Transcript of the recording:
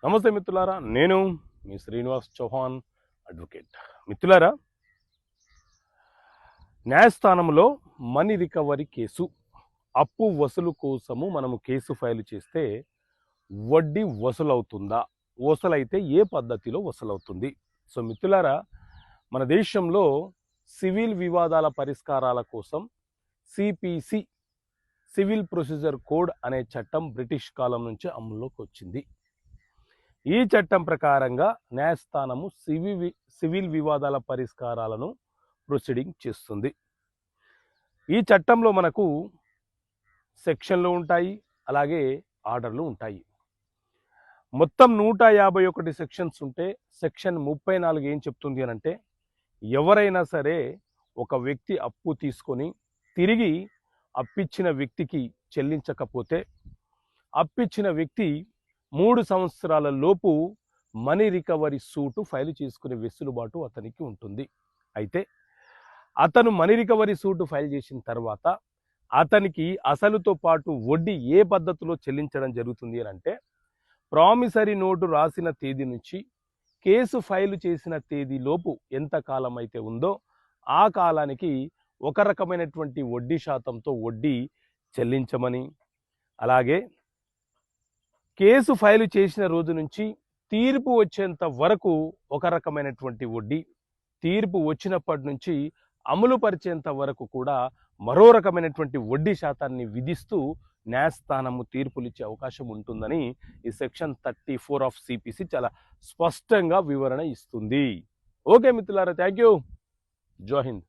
నమస్తే మిత్రులారా, నేను మీ శ్రీనివాస్ చౌహాన్ అడ్వకేట్. మిత్రులారా, న్యాయస్థానంలో మనీ రికవరీ కేసు అప్పు వసూలు కోసము మనము కేసు ఫైల్ చేస్తే వడ్డీ వసూలవుతుందా, వసూలైతే ఏ పద్ధతిలో వసూలవుతుంది? సో మిత్రులారా, మన దేశంలో సివిల్ వివాదాల పరిష్కారాల కోసం సిపిసి, సివిల్ ప్రొసీజర్ కోడ్ అనే చట్టం బ్రిటిష్ కాలం నుంచి అమల్లోకి వచ్చింది. ఈ చట్టం ప్రకారంగా న్యాయస్థానము సివిల్ వివాదాల పరిష్కారాలను ప్రొసీడింగ్ చేస్తుంది. ఈ చట్టంలో మనకు సెక్షన్లు ఉంటాయి, అలాగే ఆర్డర్లు ఉంటాయి. మొత్తం 151 సెక్షన్స్ ఉంటే సెక్షన్ 34 ఏం చెప్తుంది అని అంటే, ఎవరైనా సరే ఒక వ్యక్తి అప్పు తీసుకొని తిరిగి అప్పిచ్చిన వ్యక్తికి చెల్లించకపోతే అప్పిచ్చిన వ్యక్తి 3 సంవత్సరాల లోపు మనీ రికవరీ సూటు ఫైల్ చేసుకునే వెసులుబాటు అతనికి ఉంటుంది. అయితే అతను మనీ రికవరీ సూటు ఫైల్ చేసిన తర్వాత అతనికి అసలుతో పాటు వడ్డీ ఏ పద్ధతిలో చెల్లించడం జరుగుతుంది అని అంటే, ప్రామిసరీ నోటు రాసిన తేదీ నుంచి కేసు ఫైలు చేసిన తేదీలోపు ఎంత కాలం అయితే ఉందో ఆ కాలానికి ఒక రకమైనటువంటి వడ్డీ శాతంతో వడ్డీ చెల్లించమని, అలాగే కేసు ఫైలు చేసిన రోజు నుంచి తీర్పు వచ్చేంత వరకు ఒక రకమైనటువంటి వడ్డీ, తీర్పు వచ్చినప్పటి నుంచి అమలు పరిచేంత వరకు కూడా మరో రకమైనటువంటి వడ్డీ శాతాన్ని విధిస్తూ న్యాయస్థానము తీర్పులు ఇచ్చే అవకాశం ఉంటుందని ఈ సెక్షన్ 34 ఆఫ్ సిపిసి చాలా స్పష్టంగా వివరణ ఇస్తుంది. ఓకే మిత్రులారా, థ్యాంక్ యూ. జై హింద్.